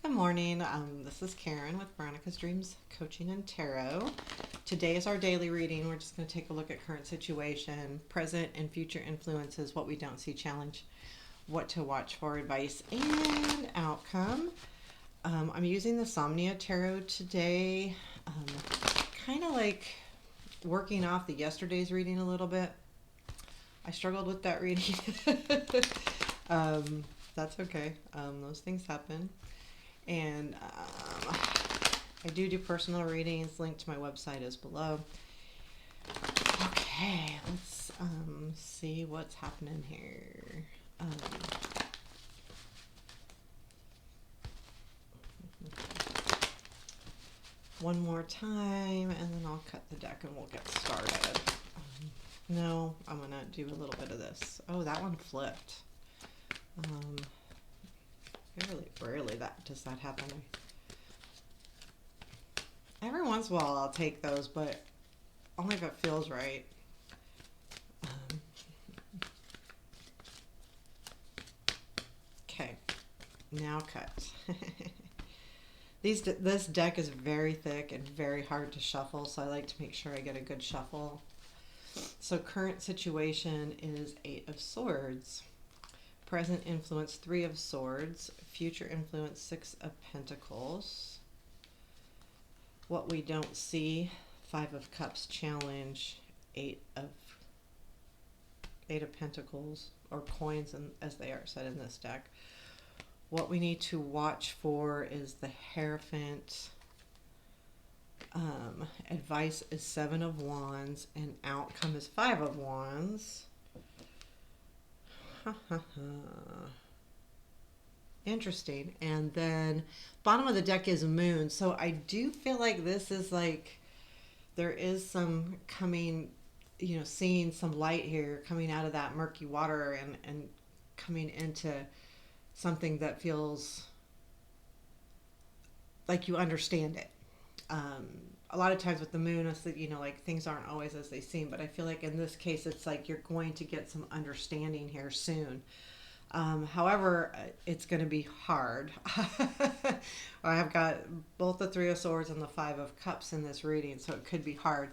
Good morning. This is Karen with Veronica's Dreams Coaching and Tarot. Today is our daily reading. We're just going to take a look at current situation, present and future influences, what we don't see, challenge, what to watch for, advice, and outcome. I'm using the Somnia Tarot today, kind of like working off the yesterday's reading a little bit. I struggled with that reading. That's okay. Those things happen. And I do personal readings. Link to my website is below. Okay, let's see what's happening here. One more time, and then I'll cut the deck and we'll get started. No, I'm gonna do a little bit of this. Oh, that one flipped. Rarely does that happen. Every once in a while I'll take those, but only if it feels right. Okay, now cut. This deck is very thick and very hard to shuffle, so I like to make sure I get a good shuffle. So current situation is 8 of Swords. Present influence, 3 of Swords. Future influence, 6 of Pentacles. What we don't see, 5 of Cups, challenge, 8 of Pentacles, or coins, as they are said in this deck. What we need to watch for is the Hierophant. Advice is 7 of Wands, and outcome is 5 of Wands. Interesting. And then bottom of the deck is Moon. So I do feel like this is like there is some coming, seeing some light here coming out of that murky water and coming into something that feels like you understand it. A lot of times with the moon, it's that, like things aren't always as they seem, but I feel like in this case, it's like you're going to get some understanding here soon. However, it's going to be hard. I have got both the 3 of Swords and the 5 of Cups in this reading, so it could be hard.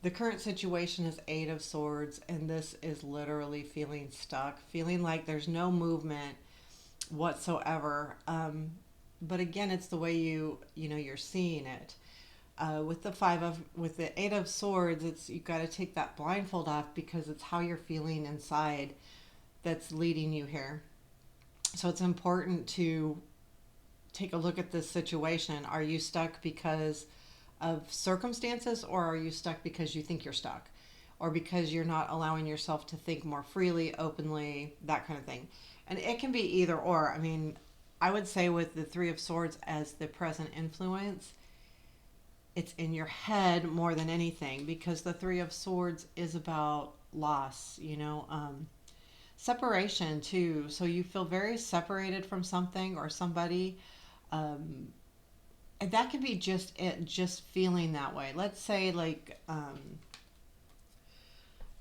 The current situation is 8 of Swords, and this is literally feeling stuck, feeling like there's no movement whatsoever. But again, it's the way you're seeing it. With the 8 of Swords, it's you've got to take that blindfold off because it's how you're feeling inside that's leading you here. So it's important to take a look at this situation. Are you stuck because of circumstances, or are you stuck because you think you're stuck, or because you're not allowing yourself to think more freely, openly, that kind of thing? And it can be either or. I mean, I would say with the 3 of Swords as the present influence, it's in your head more than anything, because the 3 of Swords is about loss, separation too. So you feel very separated from something or somebody, and that could be just feeling that way. Let's say like I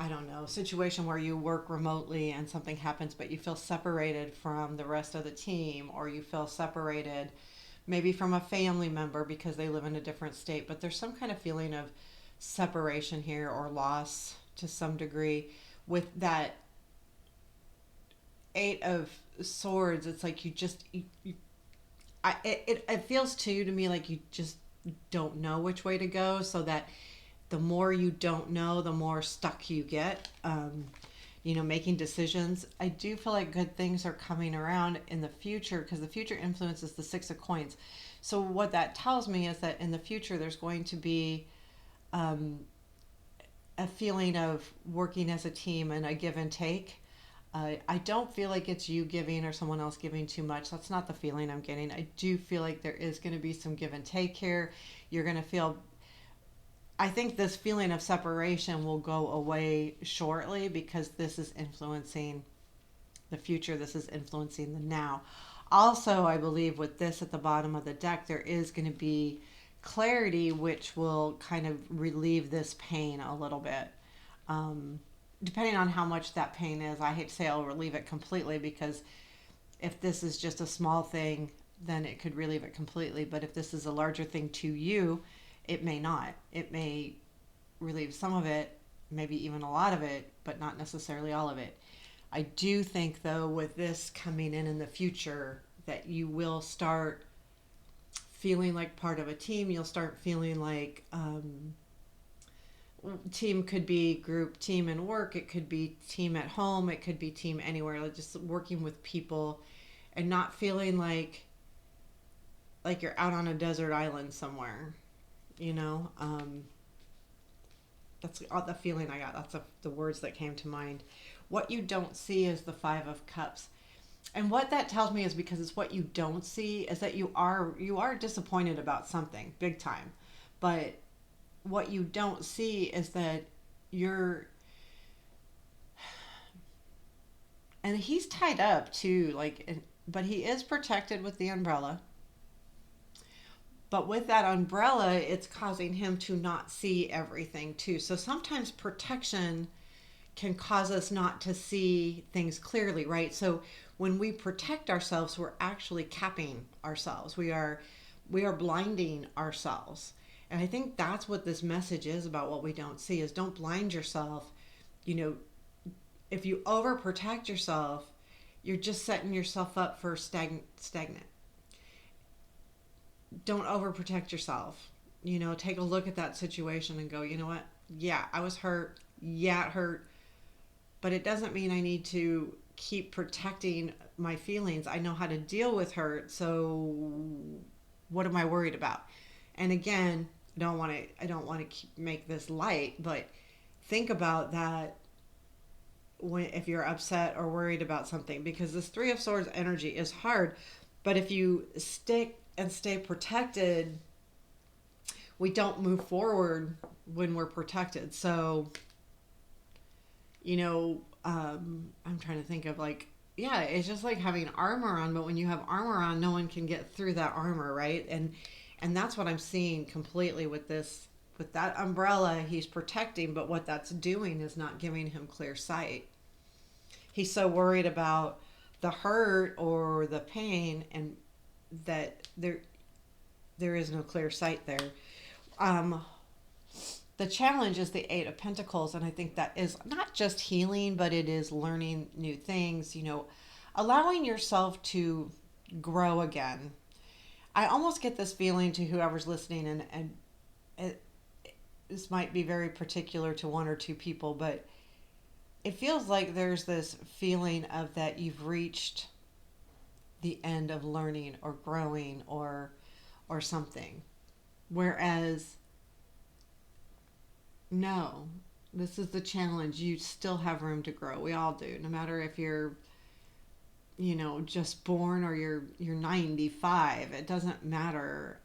don't know, situation where you work remotely and something happens, but you feel separated from the rest of the team, or you feel separated maybe from a family member because they live in a different state, but there's some kind of feeling of separation here, or loss to some degree. With that 8 of Swords, it's like it feels too to me like you just don't know which way to go, so that the more you don't know, the more stuck you get, making decisions. I do feel like good things are coming around in the future, because the future influences the 6 of Coins. So what that tells me is that in the future, there's going to be a feeling of working as a team and a give and take. I don't feel like it's you giving or someone else giving too much. That's not the feeling I'm getting. I do feel like there is going to be some give and take here. You're going to feel... I think this feeling of separation will go away shortly, because this is influencing the future. This is influencing the now. Also, I believe with this at the bottom of the deck, there is going to be clarity, which will kind of relieve this pain a little bit. Depending on how much that pain is, I hate to say I'll relieve it completely, because if this is just a small thing, then it could relieve it completely. But if this is a larger thing to you, it may not. It may relieve some of it, maybe even a lot of it, but not necessarily all of it. I do think, though, with this coming in the future, that you will start feeling like part of a team. You'll start feeling like team could be group team in work, it could be team at home, it could be team anywhere, like just working with people and not feeling like you're out on a desert island somewhere, you know. That's the feeling I got. That's the words that came to mind. What you don't see is the Five of Cups. And what that tells me is, because it's what you don't see, is that you are disappointed about something big time. But what you don't see is that you're, and he's tied up too, like, but he is protected with the umbrella. But with that umbrella, it's causing him to not see everything too. So sometimes protection can cause us not to see things clearly, right? So when we protect ourselves, we're actually capping ourselves. We are blinding ourselves. And I think that's what this message is about what we don't see, is don't blind yourself. You know, if you overprotect yourself, you're just setting yourself up for stagnant. Don't overprotect yourself. You know, take a look at that situation and go, you know what? Yeah, I was hurt. Yeah, it hurt. But it doesn't mean I need to keep protecting my feelings. I know how to deal with hurt. So what am I worried about? And again, I don't want to make this light, but think about that if you're upset or worried about something, because this Three of Swords energy is hard. But if you stick and stay protected, we don't move forward when we're protected. So, you know, I'm trying to think of, like, yeah, it's just like having armor on, but when you have armor on, no one can get through that armor, right? And that's what I'm seeing completely with this, with that umbrella. He's protecting, but what that's doing is not giving him clear sight. He's so worried about the hurt or the pain, and that there is no clear sight there. The challenge is the Eight of Pentacles, and I think that is not just healing, but it is learning new things, you know, allowing yourself to grow again. I almost get this feeling, to whoever's listening, and this might be very particular to one or two people, but it feels like there's this feeling of that you've reached the end of learning or growing or something. Whereas, no, this is the challenge. You still have room to grow. We all do. No matter if you're, you know, just born or you're 95, it doesn't matter.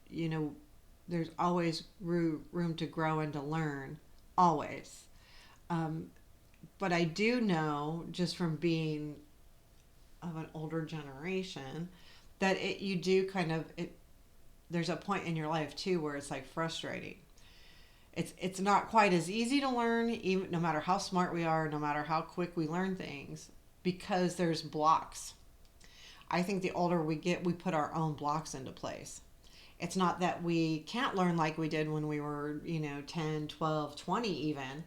You know, there's always room to grow and to learn, always. But I do know, just from being of an older generation, that you do kind of, there's a point in your life too where it's like frustrating. It's not quite as easy to learn, even no matter how smart we are, no matter how quick we learn things, because there's blocks. I think the older we get, we put our own blocks into place. It's not that we can't learn like we did when we were, you know, 10, 12, 20 even,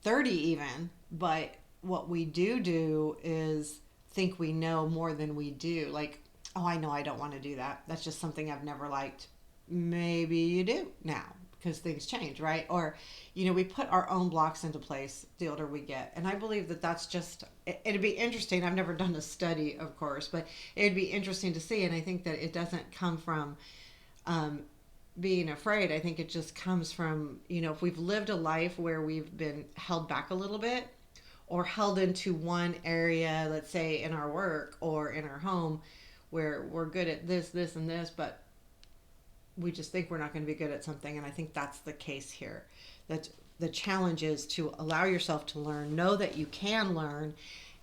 30 even, but what we do is think we know more than we do. Like, oh, I know I don't want to do that. That's just something I've never liked. Maybe you do now, because things change, right? Or, you know, we put our own blocks into place the older we get. And I believe that that's just, it'd be interesting. I've never done a study, of course, but it'd be interesting to see. And I think that it doesn't come from being afraid. I think it just comes from, you know, if we've lived a life where we've been held back a little bit, or held into one area, let's say in our work or in our home, where we're good at this, and this, but we just think we're not going to be good at something. And I think that's the case here. That the challenge is to allow yourself to learn, know that you can learn,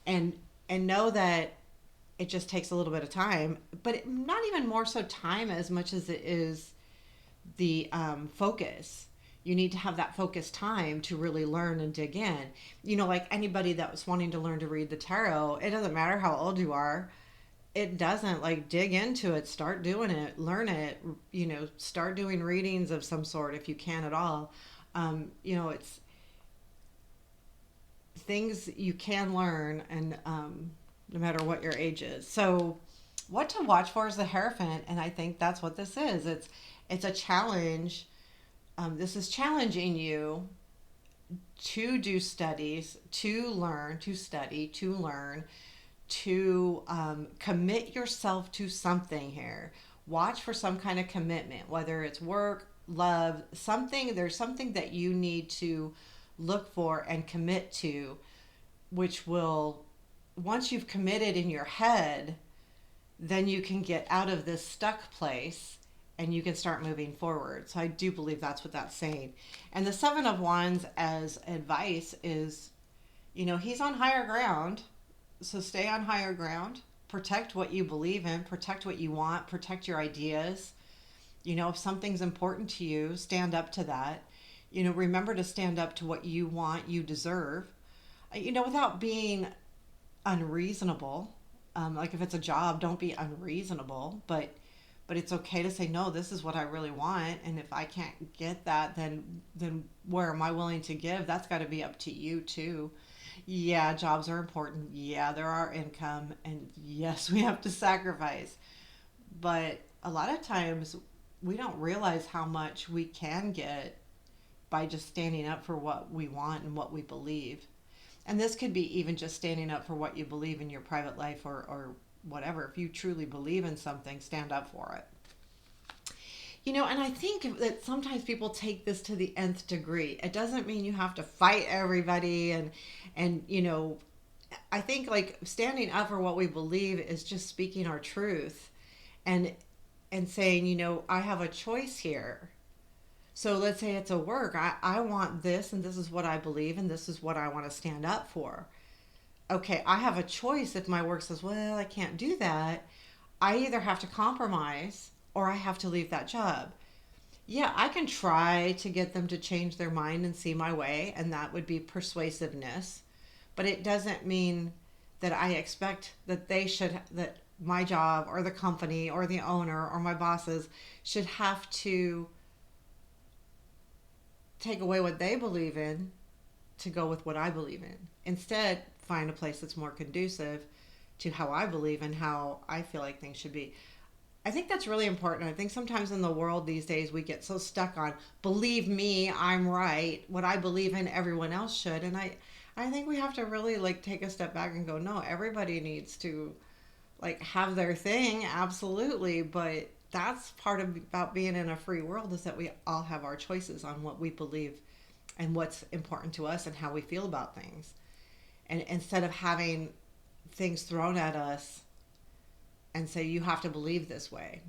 and know that it just takes a little bit of time, but not even more so time as much as it is the focus. You need to have that focused time to really learn and dig in. You know, like anybody that was wanting to learn to read the tarot, it doesn't matter how old you are. it doesn't. Like, dig into it, start doing it, learn it, start doing readings of some sort if you can at all. It's things you can learn, and no matter what your age is. So, what to watch for is the Hierophant, and I think that's what this is. It's a challenge. This is challenging you to do studies, to learn, to study, to learn, to commit yourself to something here. Watch for some kind of commitment, whether it's work, love, something. There's something that you need to look for and commit to, which will, once you've committed in your head, then you can get out of this stuck place and you can start moving forward. So I do believe that's what that's saying. And the Seven of Wands as advice is, he's on higher ground. So stay on higher ground. Protect what you believe in, protect what you want, protect your ideas. If something's important to you, stand up to that. Remember to stand up to what you want, you deserve, without being unreasonable. Like if it's a job, don't be unreasonable, but it's okay to say, no, this is what I really want. And if I can't get that, then where am I willing to give? That's got to be up to you too. Yeah, jobs are important. Yeah, there are income. And yes, we have to sacrifice. But a lot of times we don't realize how much we can get by just standing up for what we want and what we believe. And this could be even just standing up for what you believe in your private life, or whatever. If you truly believe in something, stand up for it. And I think that sometimes people take this to the nth degree. It doesn't mean you have to fight everybody, and I think like standing up for what we believe is just speaking our truth, and saying, I have a choice here. So let's say it's a work. I want this, and this is what I believe, and this is what I want to stand up for. Okay, I have a choice. If my work says, well, I can't do that, I either have to compromise or I have to leave that job. Yeah, I can try to get them to change their mind and see my way, and that would be persuasiveness. But it doesn't mean that I expect that my job or the company or the owner or my bosses should have to take away what they believe in to go with what I believe in. Instead, find a place that's more conducive to how I believe and how I feel like things should be. I think that's really important. I think sometimes in the world these days we get so stuck on, believe me, I'm right. What I believe in, everyone else should. And I think we have to really like take a step back and go, no, everybody needs to like have their thing, absolutely. But that's part of about being in a free world, is that we all have our choices on what we believe and what's important to us and how we feel about things. And instead of having things thrown at us and say, you have to believe this way.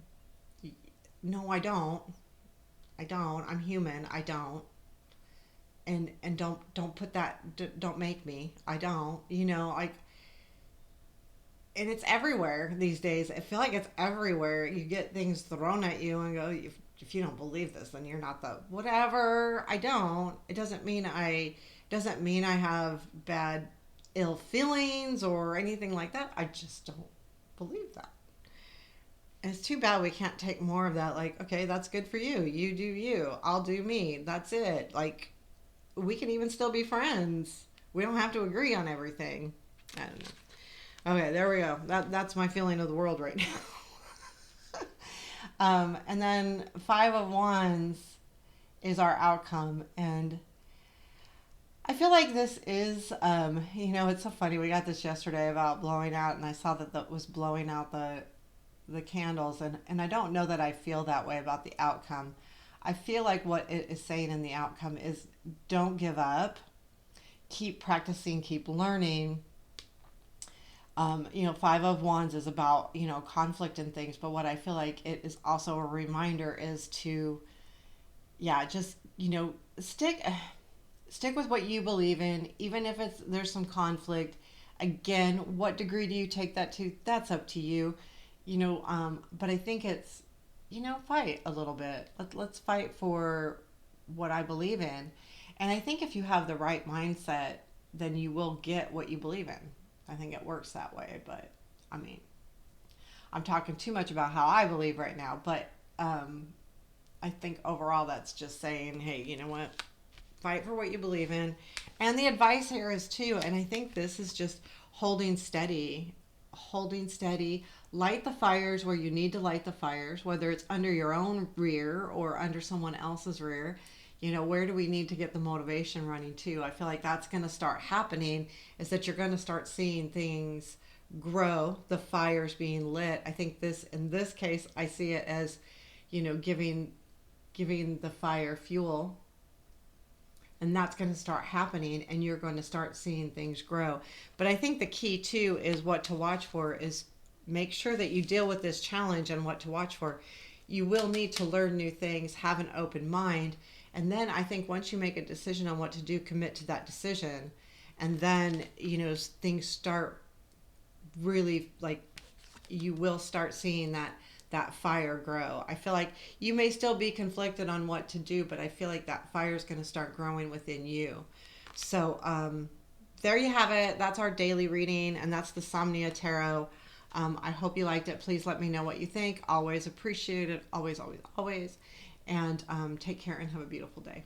No, I don't. I don't. I'm human. I don't. And don't put that, don't make me. I don't. Like, and it's everywhere these days. I feel like it's everywhere. You get things thrown at you and go, if you don't believe this, then you're not the whatever. I don't. It doesn't mean I have bad ill feelings or anything like that. I just don't believe that. And it's too bad we can't take more of that. Like, okay, that's good for you. You do you. I'll do me. That's it. Like, we can even still be friends. We don't have to agree on everything. I don't know. Okay, there we go. That's my feeling of the world right now. And then Five of Wands is our outcome. And I feel like this is, it's so funny. We got this yesterday about blowing out, and I saw that was blowing out the candles. And I don't know that I feel that way about the outcome. I feel like what it is saying in the outcome is don't give up. Keep practicing, keep learning. Five of Wands is about, conflict and things. But what I feel like it is also a reminder is to, just, stick with what you believe in, even if there's some conflict. Again, what degree do you take that to? That's up to you. But I think it's, fight a little bit. Let's fight for what I believe in. And I think if you have the right mindset, then you will get what you believe in. I think it works that way. But, I mean, I'm talking too much about how I believe right now, but I think overall that's just saying, hey, you know what? Fight for what you believe in. And the advice here is too, and I think this is just holding steady, holding steady. Light the fires where you need to light the fires, whether it's under your own rear or under someone else's rear. You know, where do we need to get the motivation running too? I feel like that's going to start happening, is that you're going to start seeing things grow, the fires being lit. I think this, in this case, I see it as, you know, giving the fire fuel, and that's going to start happening, and you're going to start seeing things grow. But I think the key too is what to watch for is make sure that you deal with this challenge and what to watch for. You will need to learn new things, have an open mind, and then I think once you make a decision on what to do, commit to that decision. And then, you know, things start really, like, you will start seeing that fire grow. I feel like you may still be conflicted on what to do, but I feel like that fire is going to start growing within you. So there you have it. That's our daily reading, and that's the Somnia Tarot. I hope you liked it. Please let me know what you think. Always appreciate it. Always, always, always. And take care and have a beautiful day.